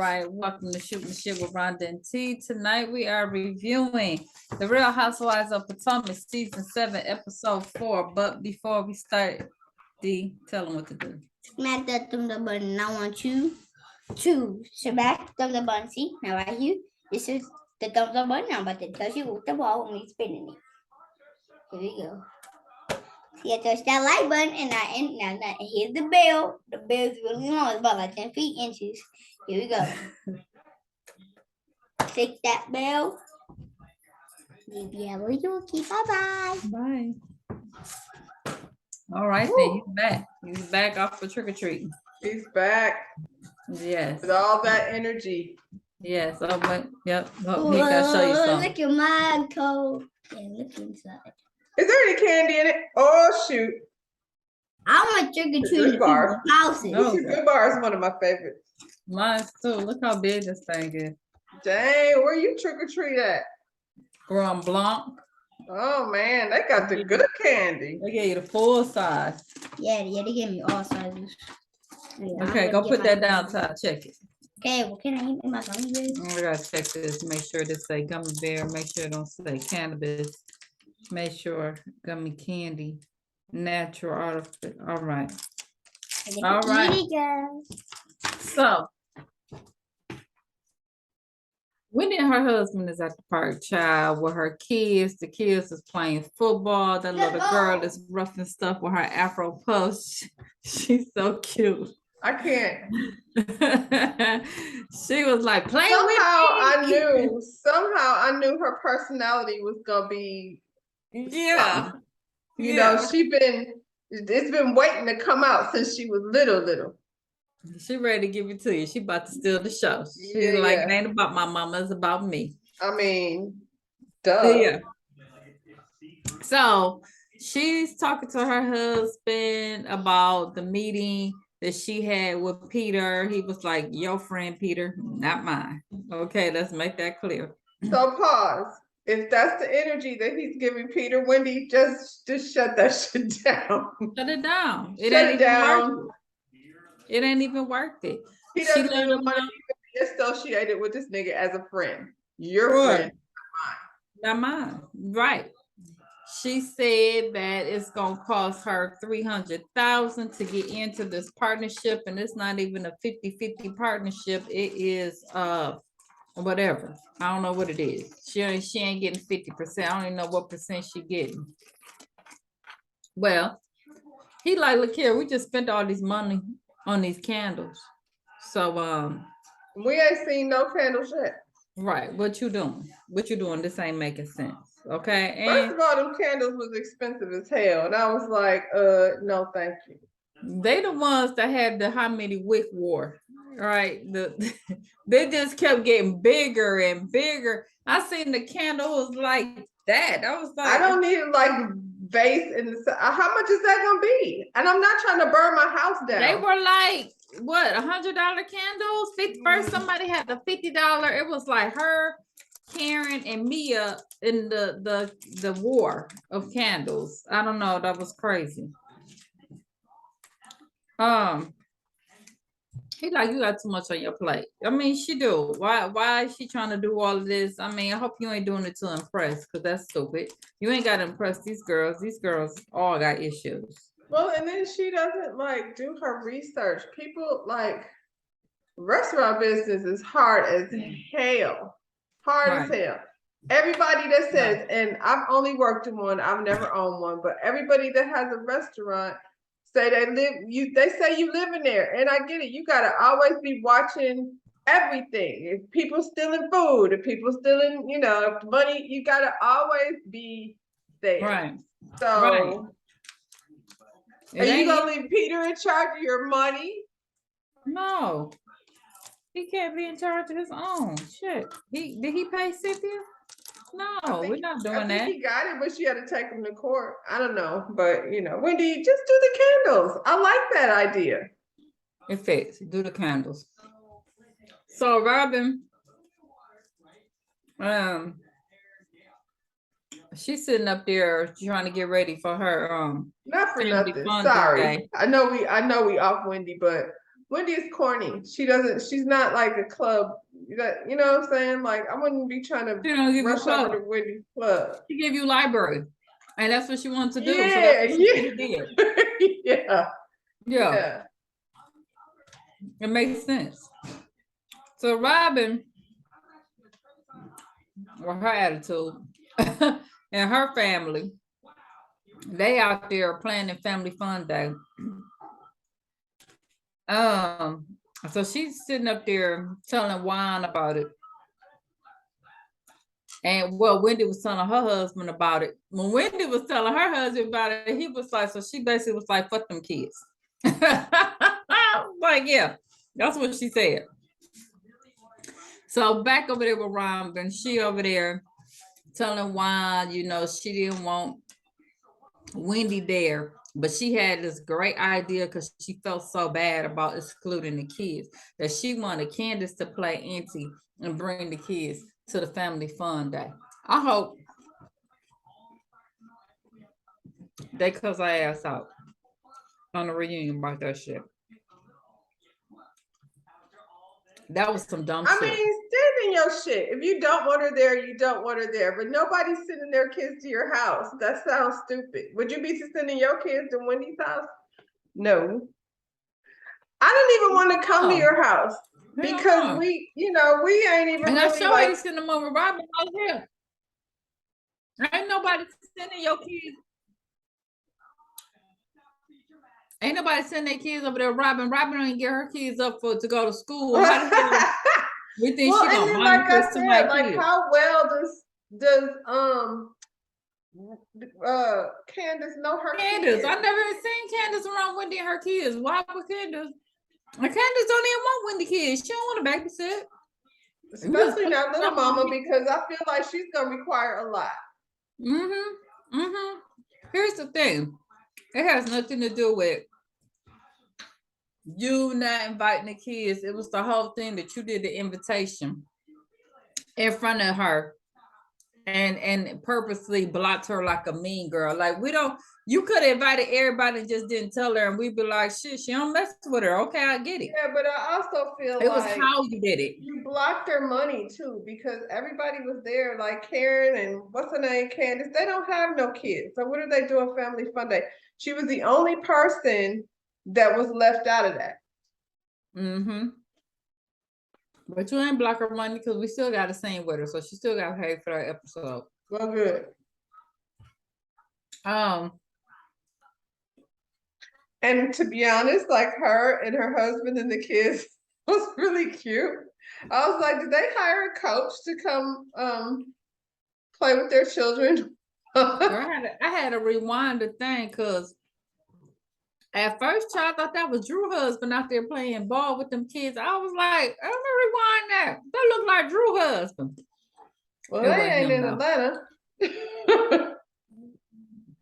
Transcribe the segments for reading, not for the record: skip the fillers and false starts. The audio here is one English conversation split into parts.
right, welcome to Shooting the Shit with Rhonda and T. Tonight we are reviewing The Real Housewives of Potomac, Season 7, Episode 4. But before we start, D, tell them what to do. Smack that thumbs up button. I want you to smack the thumbs up button. See, now right here, this is the thumbs up button. I'm about to touch it with the ball when we spinning it. Here we go. See, I touch that like button, and now here's the bell. The bell's really long. It's about like 10 feet inches. Here we go. Click that bell. Yeah, okay. Bye-bye. Bye. All right, then he's back. He's back off for trick-or-treating. He's back. Yes. With all that energy. Yes. Oh, but, yep. Oh, he got to show you something. Look at my coat. Yeah, look inside. Is there any candy in it? Oh, shoot. I want trick-or-treating people's houses. No. Good bar is one of my favorites. Mine too. Look how big this thing is. Dang, where you trick-or-treat at? Grand Blanc. Oh, man, they got the good candy. They gave you the full size. Yeah, they gave me all sizes. Yeah, Okay, go put that down till I check it. Okay, well, can I eat my gummy bears? I gotta check this. Make sure this say gummy bear. Make sure it don't say cannabis. Make sure gummy candy. Natural artificial. All right. All right. So Wendy and her husband is at the park, child, with her kids. The kids is playing football. That little girl is roughing stuff with her Afro puffs. She's so cute. I can't. She was like, play Somehow with me. Somehow I knew her personality was gonna be. Yeah. You know, it's been waiting to come out since she was little. She ready to give it to you. She about to steal the show. She's like, it ain't about my mama, it's about me. I mean, duh. Yeah. So she's talking to her husband about the meeting that she had with Peter. He was like, your friend Peter, not mine. Okay, let's make that clear. So pause. If that's the energy that he's giving Peter, Wendy, just shut that shit down. Shut it down. Shut it down. It ain't even worth it. He doesn't even want to be associated with this nigga as a friend. Your friend, not mine. Right. She said that it's gonna cost her $300,000 to get into this partnership, and it's not even a 50-50 partnership. It is whatever. I don't know what it is. She ain't getting 50%. I don't even know what percent she getting. Well, he like, look here, we just spent all this money on these candles. So we ain't seen no candles yet. Right. What you doing? This ain't making sense. Okay. And first of all, them candles was expensive as hell. And I was like, no, thank you. They the ones that had the how many wick war. Right. They just kept getting bigger and bigger. I seen the candle was like that. I was like, I don't need like vase in the how much is that gonna be? And I'm not trying to burn my house down. They were like what, $100 candles? First somebody had the $50. It was like her, Karen, and Mia in the war of candles. I don't know, that was crazy. He like, you got too much on your plate. I mean, she do. Why is she trying to do all of this? I mean, I hope you ain't doing it to impress, because that's stupid. You ain't got to impress these girls. These girls all got issues. Well, and then she doesn't like do her research. People like restaurant business is hard as hell. Hard as hell. Everybody that says, and I've only worked in one, I've never owned one, but everybody that has a restaurant say they say you live in there. And I get it. You gotta always be watching everything. If people stealing food, if people stealing, money, you gotta always be there. Right. So are you gonna leave Peter in charge of your money? No. He can't be in charge of his own shit. Did he pay Cynthia? No, we're not doing that. He got it, but she had to take him to court. I don't know, but Wendy, just do the candles. I like that idea. It fits. Do the candles. So Robin, she's sitting up there trying to get ready for her not for nothing. Sorry. I know we off Wendy, but Wendy is corny. She's not like a club. You know what I'm saying? Like, I wouldn't be trying to She don't give you rush over club. to Wendy's club. She give you library. And that's what she wants to do. Yeah, so that's what she did. yeah. Yeah. It makes sense. So Robin, with her attitude and her family, they out there planning family fun day. So she's sitting up there telling Juan about it. And well, Wendy was telling her husband about it. When Wendy was telling her husband about it, he was like, so she basically was like, fuck them kids. Like, yeah, that's what she said. So back over there with Robin, she over there telling Juan, you know, she didn't want Wendy there, but she had this great idea because she felt so bad about excluding the kids that she wanted Candace to play auntie and bring the kids to the family fun day. I hope they cuss her ass out on the reunion about that shit. That was some dumb shit. I mean, stand in your shit. If you don't want her there, you don't want her there. But nobody's sending their kids to your house. That sounds stupid. Would you be sending your kids to Wendy's house? No. I don't even want to come to your house because we ain't even and really I sure like. ain't sending them over Robin out here. Ain't nobody sending your kids. Ain't nobody sending their kids over there. Robin don't get her kids up to go to school. How the hell we think Well, she and gonna then, like I monitor said, somebody like kids? how well does Candace know her Candace, kids? I never seen Candace around Wendy and her kids. Why would Candace? And Candace don't even want Wendy kids. She don't want to babysit. Especially not little mama, because I feel like she's gonna require a lot. Here's the thing. It has nothing to do with you not inviting the kids. It was the whole thing that you did the invitation in front of her and purposely blocked her like a mean girl. Like, you could have invited everybody and just didn't tell her, and we'd be like, shit, she don't mess with her. Okay, I get it. Yeah, but I also feel it was how you did it. You blocked their money too, because everybody was there, like Karen and what's her name, Candace. They don't have no kids. So what are they doing family fun day? She was the only person that was left out of that. But you ain't block her money because we still got to sing with her, so she still got paid for that episode. Well, good. And to be honest, like her and her husband and the kids was really cute. I was like, did they hire a coach to come play with their children? I had to rewind the thing because at first, I thought that was Drew's husband out there playing ball with them kids. I was like, I'm gonna rewind that. That looked like Drew's husband. Well, they ain't in Atlanta.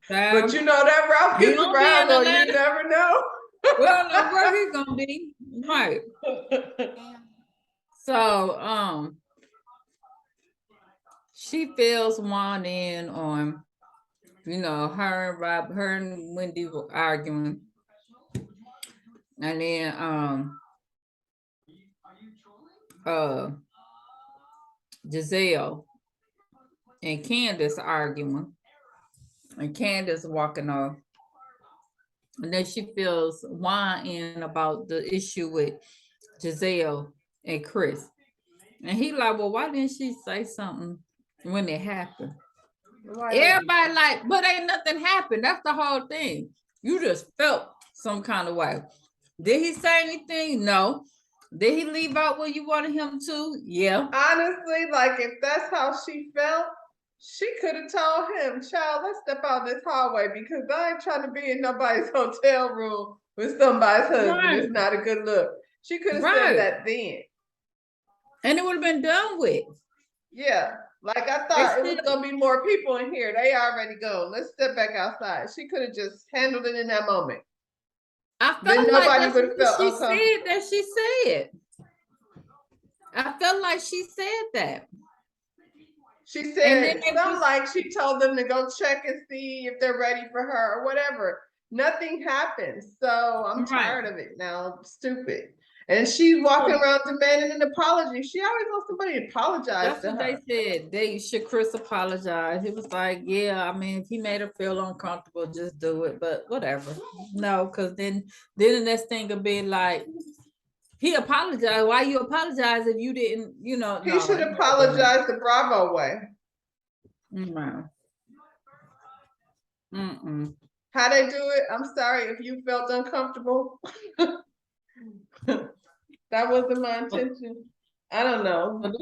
But you know that Ralph gets around, though. You never know. We don't know where he's gonna be. Right. So, she fills Juan in on, her and Wendy were arguing. And then Giselle and Candace arguing. And Candace walking off. And then she feels Juan in about the issue with Giselle and Chris. And he like, well, why didn't she say something when it happened? Right. Everybody like, but ain't nothing happened. That's the whole thing. You just felt some kind of way. Did he say anything? No. Did he leave out where you wanted him to? Yeah. Honestly, like if that's how she felt, she could have told him, child, let's step out this hallway because I ain't trying to be in nobody's hotel room with somebody's husband. Right. It's not a good look. She could have said that then. And it would have been done with. Yeah. Like I thought it was gonna be more people in here. They already gone. Let's step back outside. She could have just handled it in that moment. I felt like she said that she said. I felt like she said that. She said something like she told them to go check and see if they're ready for her or whatever. nothing happens. So I'm Right. tired of it now. Stupid. And she's walking around demanding an apology. She always wants somebody to apologize That's to what her. they said. They should Chris apologize. He was like, yeah, I mean, if he made her feel uncomfortable, just do it. But whatever. No, because then the next thing will be like, he apologized. Why you apologize if you didn't, He no, should it- apologize the Bravo way. No. Mm-mm. How they do it? I'm sorry if you felt uncomfortable. That wasn't my intention. I don't know. But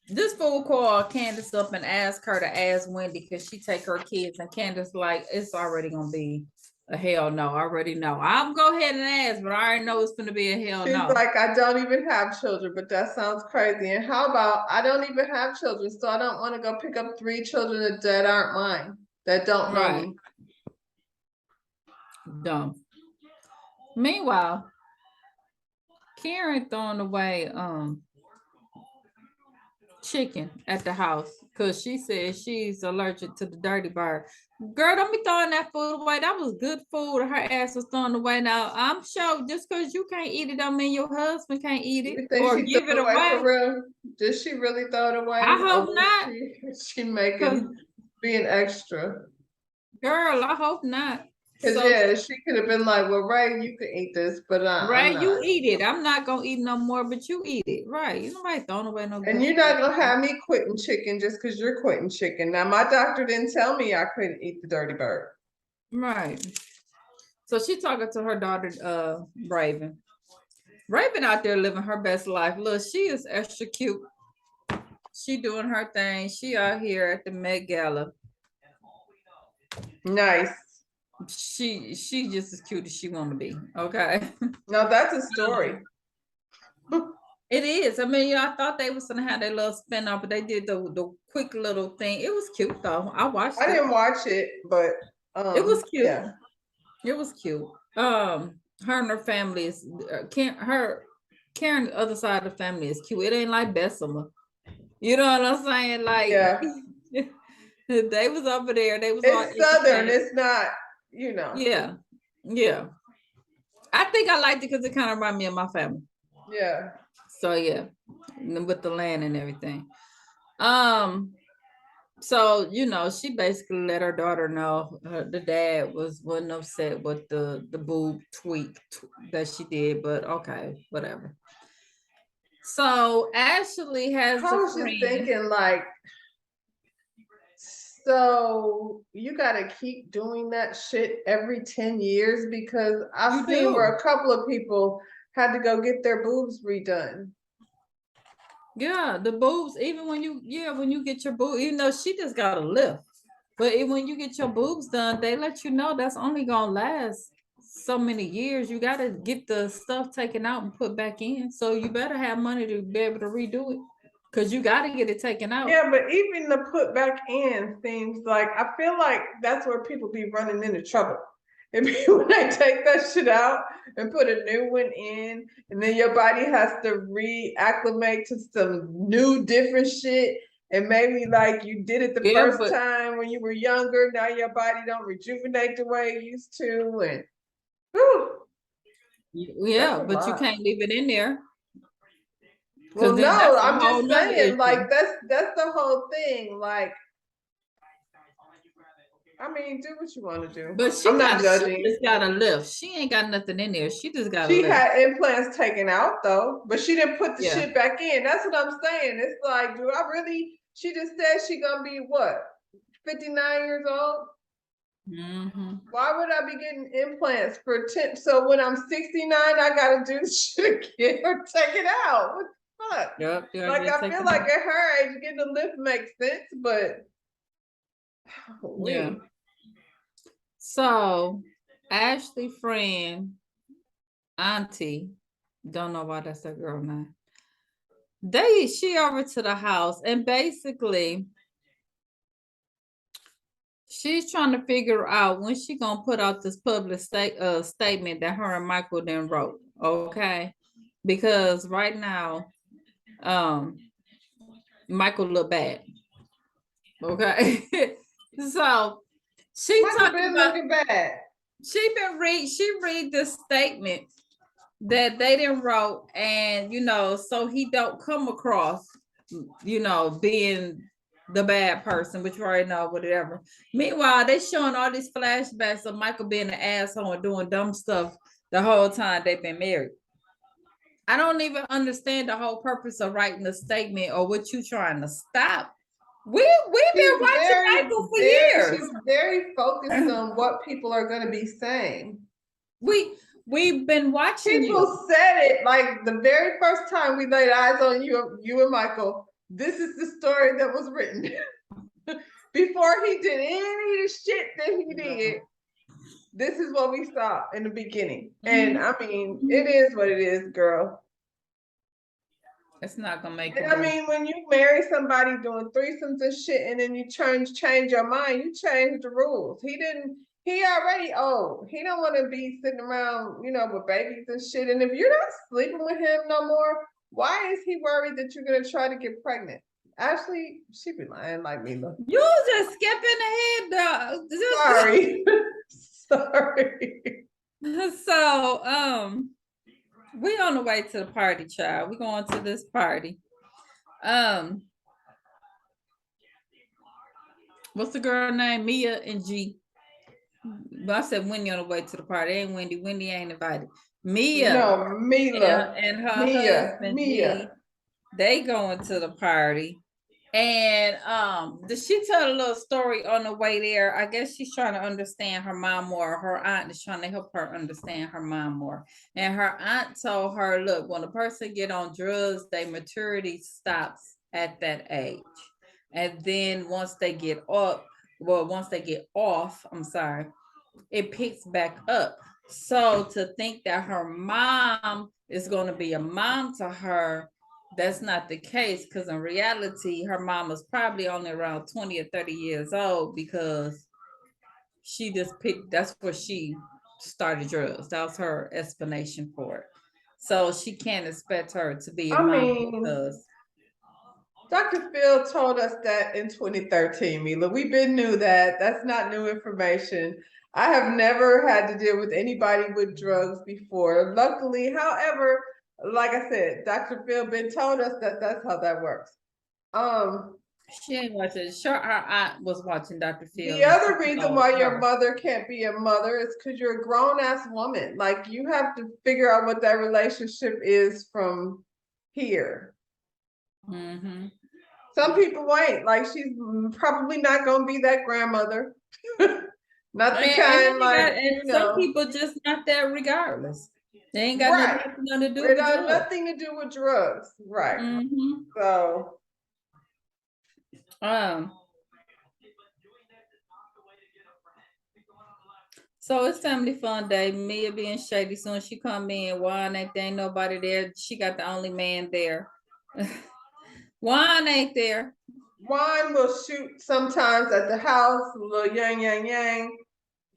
this fool called Candace up and asked her to ask Wendy because she take her kids, and Candace like, it's already gonna be a hell no. I already know. I'll go ahead and ask, but I already know it's gonna be a hell She's no. like, I don't even have children, but that sounds crazy. And how about I don't even have children, so I don't want to go pick up 3 children that aren't mine, that don't know Right. me. Dumb. Meanwhile, Karen throwing away chicken at the house because she said she's allergic to the dirty bird. Girl, don't be throwing that food away. That was good food. Her ass was thrown away. Now I'm sure just because you can't eat it don't mean your husband can't eat You it think or she give threw it away. for real? Did she really throw it away? I Or hope was not. She making being extra. Girl, I hope not. Cause So, yeah, she could have been like, "Well, Ray, you can eat this, but I'm right, not." you eat it. I'm not gonna eat no more, but you eat it. Right. You nobody throwing away no And good you're not food. gonna have me quitting chicken just because you're quitting chicken. Now, my doctor didn't tell me I couldn't eat the dirty bird. Right. So she talking to her daughter, Raven. Raven out there living her best life. Look, she is extra cute. She doing her thing. She out here at the Met Gala. Nice. She just as cute as she want to be. Okay. Now that's a story. It is. I mean, I thought they was gonna have their little spin off, but they did the quick little thing. It was cute though. I watched I it. didn't watch it, but It was cute. Yeah. It was cute. Her and her family is Karen, the other side of the family is cute. It ain't like Bessemer. You know what I'm saying? Like, Yeah. they was over there. They was all It's Southern. entertained. It's not, you know. Yeah, yeah. I think I liked it because it kind of reminded me of my family. Yeah. So yeah, with the land and everything. So she basically let her daughter know the dad wasn't upset with the boob tweak that she did, but okay, whatever. So Ashley has I a was just friend. thinking, like, so you gotta keep doing that shit every 10 years because I've You seen do. where a couple of people had to go get their boobs redone. Yeah, the boobs, even when you get your boob, even though she just got a lift, but when you get your boobs done, they let you know that's only gonna last so many years. You gotta get the stuff taken out and put back in. So you better have money to be able to redo it. Cause you gotta get it taken out. Yeah, but even the put back in seems like I feel like that's where people be running into trouble. And when they take that shit out and put a new one in, and then your body has to reacclimate to some new different shit. And maybe like you did it the Yeah, first but time when you were younger, now your body don't rejuvenate the way it used to. And whew, yeah, that's a but you lot. can't leave it in there. Well, then no, that's a I'm whole just nother saying, issue. like that's the whole thing. Like, I mean, do what you want to do. But I'm not she judging. just got a lift. She ain't got nothing in there. She just got a She lift. had implants taken out though, but she didn't put the Yeah. shit back in. That's what I'm saying. It's like, do I really? She just said she gonna be what, 59 years old? Mm-hmm. Why would I be getting implants for 10? So when I'm 69, I gotta do shit again or take it out. What the fuck? Yep. Like I feel like at her age, getting a lift makes sense, but yeah. So Ashley friend, auntie, don't know why that's that girl name. She over to the house and basically she's trying to figure out when she gonna put out this public statement that her and Michael then wrote. Okay, because right now, Michael look bad. Okay, so she Michael talking been about looking bad. She read this statement that they didn't wrote, and so he don't come across, being the bad person, which you already know, whatever. Meanwhile, they showing all these flashbacks of Michael being an asshole and doing dumb stuff the whole time they've been married. I don't even understand the whole purpose of writing a statement or what you trying to stop. We've been watching Michael for years. She's very focused on what people are going to be saying. We've been watching People said it like the very first time we laid eyes on you and Michael. This is the story that was written before he did any of the shit that he did. This is what we saw in the beginning, and I mean, it is what it is, girl. It's not gonna make it. I mean, when you marry somebody doing threesomes and shit, and then you change your mind, you change the rules. He already old. He don't want to be sitting around, with babies and shit. And if you're not sleeping with him no more, why is he worried that you're gonna try to get pregnant? Actually, she be lying like me. Look. You just skipping ahead, though. Sorry. Sorry. So, we on the way to the party, child. We going to this party. What's the girl name? Mia and G. But I said Wendy on the way to the party. Ain't Wendy. Wendy ain't invited. Mia. No, Mila. And her husband, Mia. G, they going to the party. And did she tell a little story on the way there? I guess she's trying to understand her mom more. Her aunt is trying to help her understand her mom more. And her aunt told her, look, when a person get on drugs, their maturity stops at that age. And then once they get off, it picks back up. So to think that her mom is going to be a mom to her, that's not the case, because in reality, her mom was probably only around 20 or 30 years old, because she just picked, that's where she started drugs. That was her explanation for it. So she can't expect her to be a mom because Dr. Phil told us that in 2013, Mila. We knew that. That's not new information. I have never had to deal with anybody with drugs before. Luckily, however, like I said, Dr. Phil been told us that that's how that works. She ain't watching. Sure, her aunt was watching Dr. Phil. The other reason why your mother can't be a mother is because you're a grown-ass woman. Like, you have to figure out what that relationship is from here. Mm-hmm. Some people ain't. Like, she's probably not gonna be that grandmother. Not the kind, like, some people just not there regardless. They ain't got nothing to do with drugs. Nothing to do with drugs. Right. Mm-hmm. So it's family fun day. Mia being shady. Soon as she come in, Juan ain't there, ain't nobody there. She got the only man there. Juan ain't there. Juan will shoot sometimes at the house, a little yang.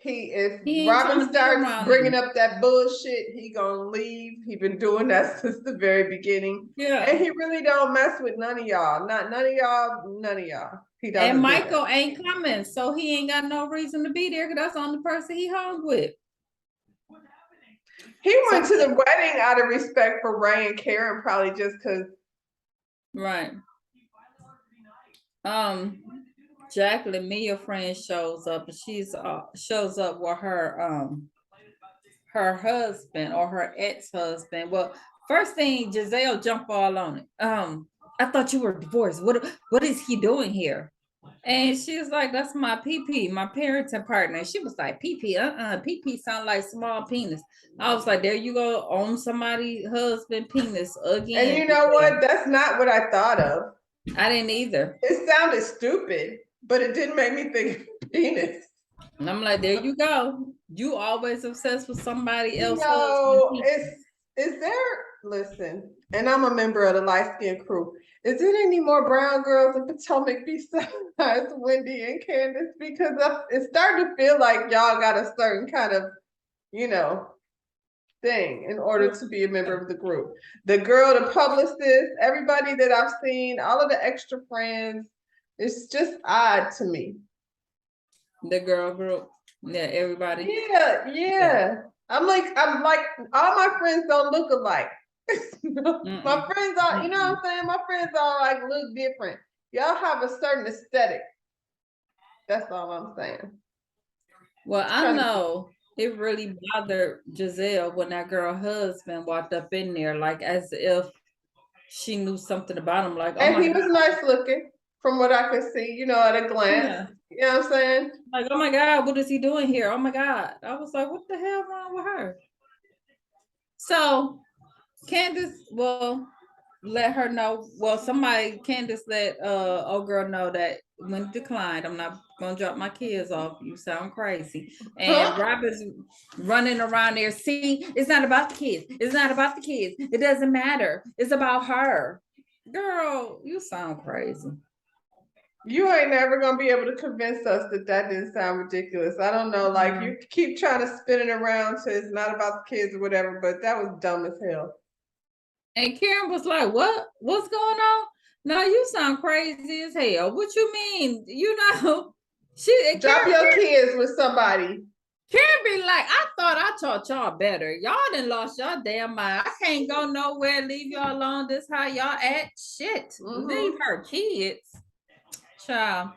If Robin starts bringing up that bullshit, he gonna leave. He been doing that since the very beginning. Yeah. And he really don't mess with none of y'all. None of y'all. He doesn't. And Michael ain't coming, so he ain't got no reason to be there, because that's the only person he hung with. He went to the wedding out of respect for Ray and Karen, probably just because. Right. Jacqueline, Mia friend shows up, and she's shows up with her husband or her ex-husband. Well, first thing, Giselle jumped all on it. I thought you were divorced. What is he doing here? And she was like, that's my PP, my parenting partner. And she was like, PP, PP sound like small penis. I was like, there you go, on somebody's husband penis again. And you know what? That's not what I thought of. I didn't either. It sounded stupid, but it didn't make me think penis. And I'm like, there you go. You always obsessed with somebody else. No, is there, listen, and I'm a member of the light skin crew. Is there any more brown girls in Potomac besides Wendy and Candace? Because it's starting to feel like y'all got a certain kind of, thing in order to be a member of the group. The girl, the publicist, everybody that I've seen, all of the extra friends, it's just odd to me. The girl group. Yeah, everybody. Yeah. I'm like, all my friends don't look alike. My friends are, you know what I'm saying? My friends all like look different. Y'all have a certain aesthetic. That's all I'm saying. Well, I know it really bothered Giselle when that girl husband walked up in there, like as if she knew something about him. Like, oh And my he God. was nice looking from what I could see, at a glance. Yeah. You know what I'm saying? Like, oh my God, what is he doing here? Oh my God. I was like, what the hell wrong with her? So Candace, well, let her know. Well, Candace let old girl know that when it declined, I'm not gonna drop my kids off. You sound crazy. And Robert's running around there. See, it's not about the kids. It's not about the kids. It doesn't matter. It's about her. Girl, you sound crazy. You ain't never gonna be able to convince us that didn't sound ridiculous. I don't know, like you keep trying to spin it around to it's not about the kids or whatever, but that was dumb as hell. And Karen was like, "What? What's going on? No, you sound crazy as hell. What you mean? She drop your kids with somebody." Karen be like, I thought I taught y'all better. Y'all done lost y'all damn mind. I can't go nowhere. Leave y'all alone. This how y'all act. Shit. Leave her kids. Child.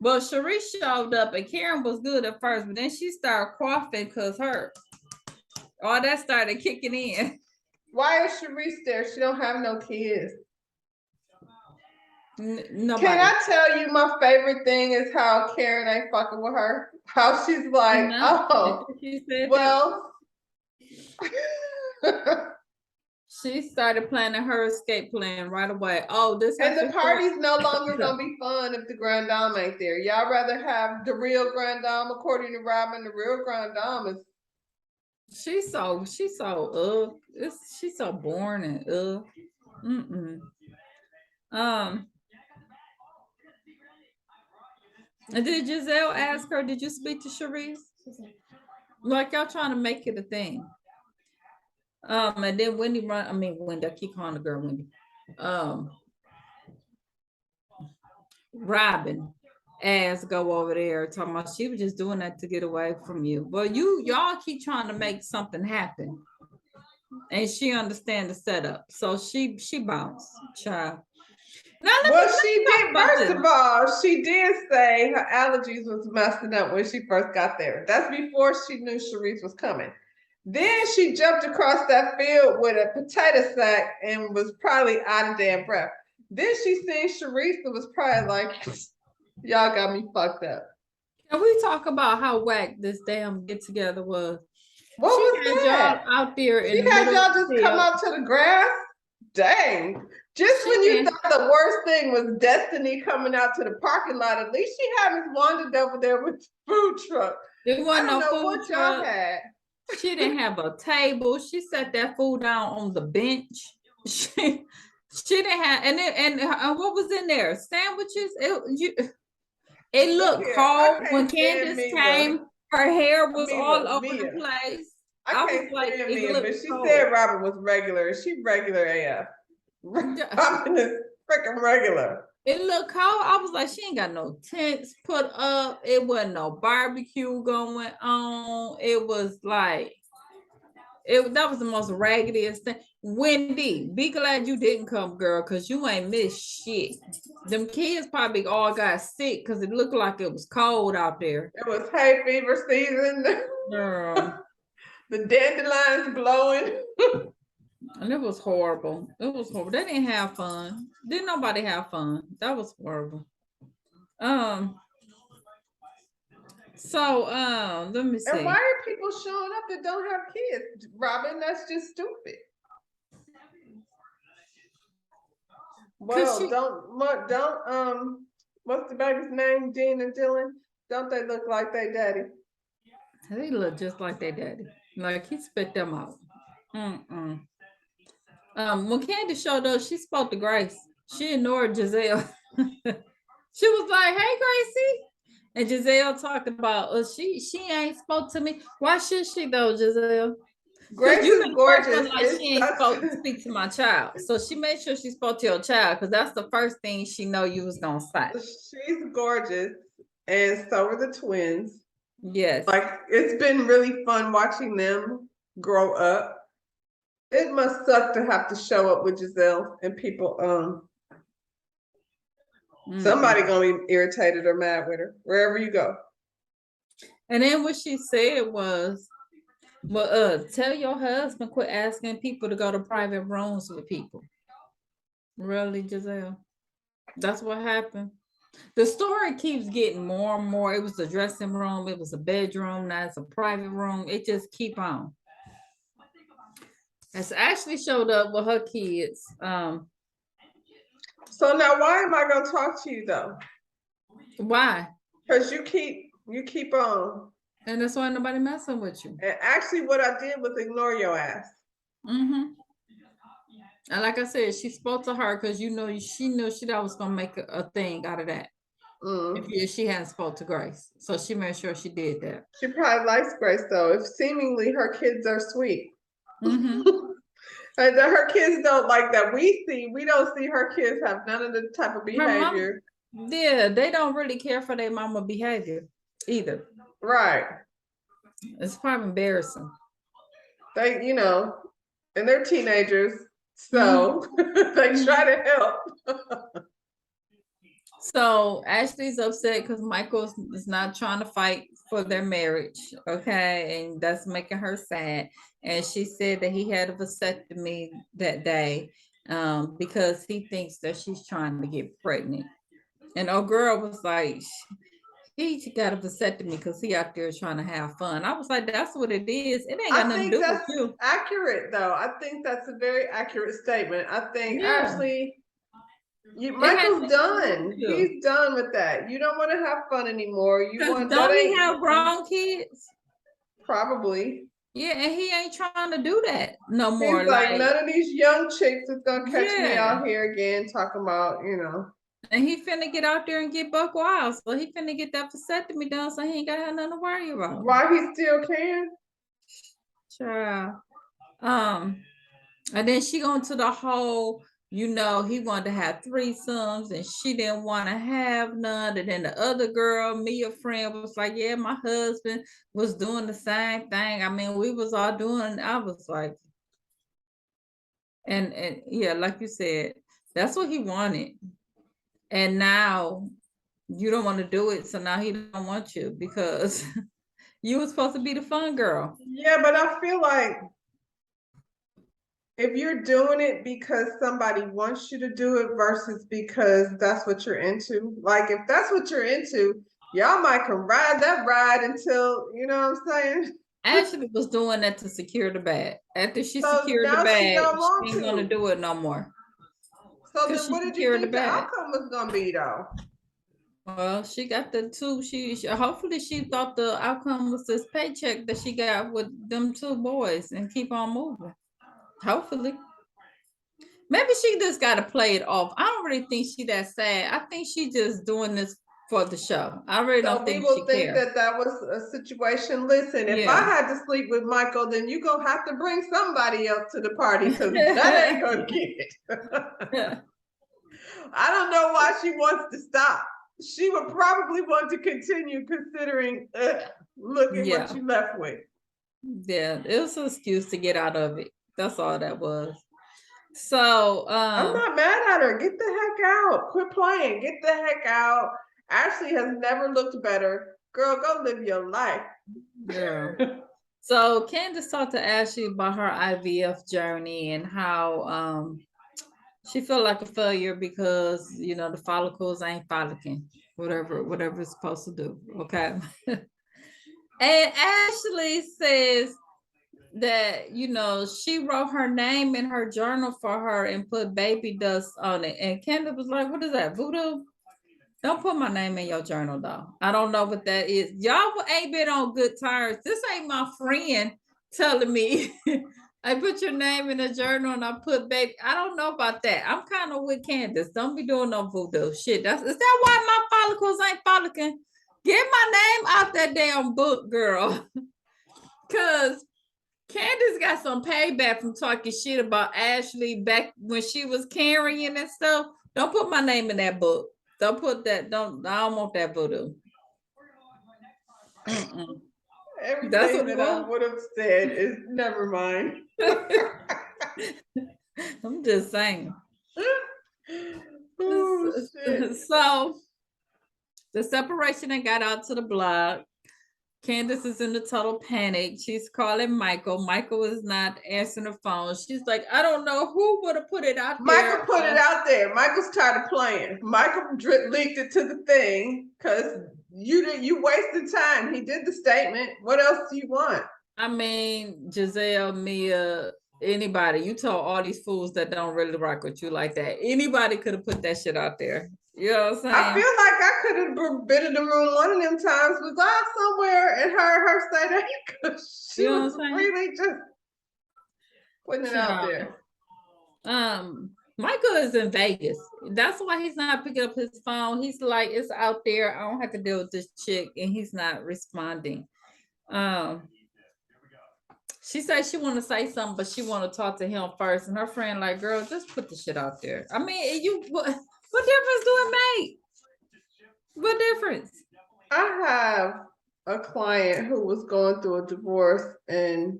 Well, Cherie showed up and Karen was good at first, but then she started coughing because all that started kicking in. Why is Cherie there? She don't have no kids. Nobody. Can I tell you my favorite thing is how Karen ain't fucking with her? How she's like, She said well. She started planning her escape plan right away. Oh, this and the party's no longer gonna be fun if the Grand Dame ain't there. Y'all rather have the real Grand Dame, according to Robin. The real Grand Dame is. She's so she's so boring and And did Giselle ask her, did you speak to Cherise? Like y'all trying to make it a thing. And then Wendy I keep calling the girl Wendy. Robin asked go over there talking about she was just doing that to get away from you. Well, y'all keep trying to make something happen. And she understand the setup. So she bounced, child. She did. First of all, she did say her allergies was messing up when she first got there. That's before she knew Cherise was coming. Then she jumped across that field with a potato sack and was probably out of damn breath. Then she seen Cherise and was probably like, y'all got me fucked up. Can we talk about how whack this damn get together was? What was that? Y'all out there she had y'all just come out to the grass? Dang. Just when you thought the worst thing was Destiny coming out to the parking lot, at least she had Miss Wanda over there with the food truck. There wasn't no food what y'all had. She didn't have a table. She set that food down on the bench. She didn't have and what was in there? Sandwiches. It looked cold when Candace came. Her hair was all over the place. I can't stand Mia, but she said Robin was regular. She regular AF. Robin is freaking regular. It looked cold. I was like, she ain't got no tents put up. It wasn't no barbecue going on. It was like, that was the most raggediest thing. Wendy, be glad you didn't come, girl, because you ain't missed shit. Them kids probably all got sick because it looked like it was cold out there. It was hay fever season. Girl. The dandelions blowing. And it was horrible. It was horrible. They didn't have fun. Didn't nobody have fun. That was horrible. So let me see. And why are people showing up that don't have kids, Robin? That's just stupid. Well, don't what's the baby's name? Dean and Dylan? Don't they look like their daddy? They look just like their daddy. Like he spit them out. When Candy showed up, she spoke to Grace. She ignored Giselle. She was like, "Hey, Gracie," and Giselle talked about, she ain't spoke to me. Why should she though, Giselle? Grace is gorgeous. Like she ain't supposed to speak to my child, so she made sure she spoke to your child because that's the first thing she know you was gonna say. She's gorgeous, and so are the twins. Yes. Like, it's been really fun watching them grow up. It must suck to have to show up with Giselle and people, somebody gonna be irritated or mad with her wherever you go. And then what she said was, well, tell your husband quit asking people to go to private rooms with people. Really, Giselle? That's what happened. The story keeps getting more and more. It was a dressing room, it was a bedroom, now it's a private room. It just keep on. As Ashley showed up with her kids. So now why am I gonna talk to you though? Why? Because you keep on. And that's why nobody messing with you. And actually what I did was ignore your ass. And like I said, she spoke to her because she knew that was gonna make a thing out of that. If she hadn't spoke to Grace. So she made sure she did that. She probably likes Grace though, if seemingly her kids are sweet. And her kids don't like that. We don't see her kids have none of the type of behavior. Yeah, they don't really care for their mama behavior either. Right. It's probably embarrassing. They, and they're teenagers, so they try to help. So Ashley's upset because Michael is not trying to fight for their marriage, okay, and that's making her sad. And she said that he had a vasectomy that day because he thinks that she's trying to get pregnant. And old girl was like, he got a vasectomy because he out there trying to have fun. I was like, that's what it is. It ain't got nothing to do with you. Accurate though. I think that's a very accurate statement. I think Ashley, Michael's done. He's done with that. You don't want to have fun anymore. Don't he have grown kids? Probably. Yeah, and he ain't trying to do that no more. He's like none of these young chicks is gonna catch me out here again talking about, And he finna get out there and get buck wild. So he finna get that vasectomy done so he ain't gotta have nothing to worry about. Why he still can? Sure. And then she going to the whole, he wanted to have threesomes and she didn't want to have none. And then the other girl, Mia friend, was like, yeah, my husband was doing the same thing. I mean, we was all doing, I was like, and yeah, like you said, that's what he wanted. And now you don't want to do it. So now he don't want you because you were supposed to be the fun girl. Yeah, but I feel like if you're doing it because somebody wants you to do it versus because that's what you're into, like if that's what you're into, y'all might can ride that ride until, you know what I'm saying? Ashley was doing that to secure the bag. After she secured the bag, she ain't gonna do it no more. So then what did you think the outcome was gonna be though? Well, she got the two. She hopefully she thought the outcome was this paycheck that she got with them two boys and keep on moving. Hopefully. Maybe she just got to play it off. I don't really think she that sad. I think she just doing this for the show. I really don't think she cares. that was a situation. Listen, if I had to sleep with Michael, then you're going to have to bring somebody else to the party because that ain't going to get it. I don't know why she wants to stop. She would probably want to continue considering, look at what you left with. Yeah, it was an excuse to get out of it. That's all that was. So I'm not mad at her. Get the heck out. Quit playing. Get the heck out. Ashley has never looked better. Girl, go live your life. Yeah. So Candace talked to Ashley about her IVF journey and how she felt like a failure because the follicles ain't frolicking, whatever it's supposed to do. Okay. And Ashley says that she wrote her name in her journal for her and put baby dust on it. And Candace was like, what is that, voodoo? Don't put my name in your journal though. I don't know what that is. Y'all ain't been on good terms. This ain't my friend telling me I put your name in a journal and I put baby. I don't know about that. I'm kind of with Candace. Don't be doing no voodoo shit. Is that why my follicles ain't frolicking? Get my name out that damn book, girl. Cause Candace got some payback from talking shit about Ashley back when she was carrying and stuff. Don't put my name in that book. Don't put that. I don't want that voodoo. Mm-mm. Everything what that it I was. would have said is never mind. I'm just saying. Oh shit. So the separation that got out to the blog. Candace is in the total panic. She's calling Michael. Michael is not answering the phone. She's like, I don't know who would have put it out there. Michael put it out there. Michael's tired of playing. Michael leaked it to the thing because you wasted time. He did the statement. What else do you want? I mean, Giselle, Mia, anybody. You told all these fools that don't really rock with you like that. Anybody could have put that shit out there. You know what I'm saying? I feel like I could have been in the room one of them times. Was I somewhere and heard her say that? Because she You know was what I'm saying? really just putting it out there. Michael is in Vegas. That's why he's not picking up his phone. He's like, it's out there. I don't have to deal with this chick, and he's not responding. She said she want to say something, but she want to talk to him first. And her friend like, girl, just put the shit out there. I mean, what difference do it make? What difference? I have a client who was going through a divorce, and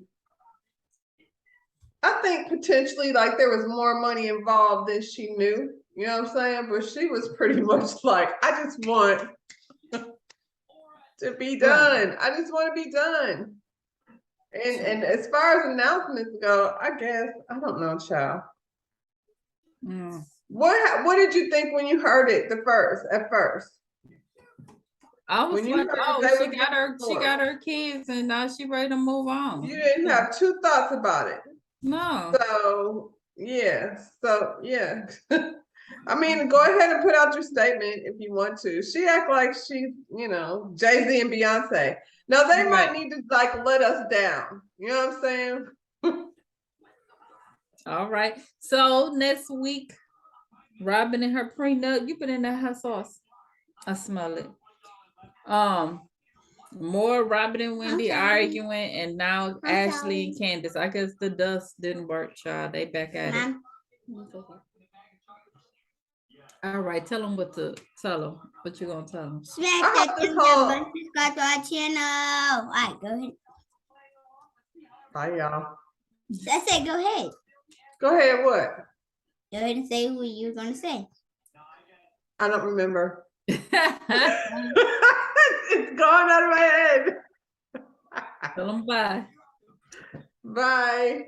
I think potentially like there was more money involved than she knew. You know what I'm saying? But she was pretty much like, I just want to be done. I just want to be done. And as far as announcements go, I guess I don't know, child. What did you think when you heard it at first? I was When you like, heard oh, that she got her kids, and now she ready to move on. You didn't have two thoughts about it. No. So yeah. I mean, go ahead and put out your statement if you want to. She act like she's, Jay-Z and Beyonce. Now they might need to like let us down. You know what I'm saying? All right. So next week, Robin and her prenup. You put in that hot sauce. I smell it. More Robin and Wendy arguing, and now Ashley and Candace. I guess the dust didn't work, child. They back at it. All right, tell them what you gonna tell them. Smash that thumbs up button, subscribe to our channel. All right, go ahead. Hi, y'all. I said go ahead. Go ahead, what? Go ahead and say what you were gonna say. I don't remember. It's gone out of my head. Tell them bye. Bye.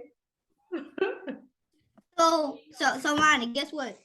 So, Ronnie, guess what?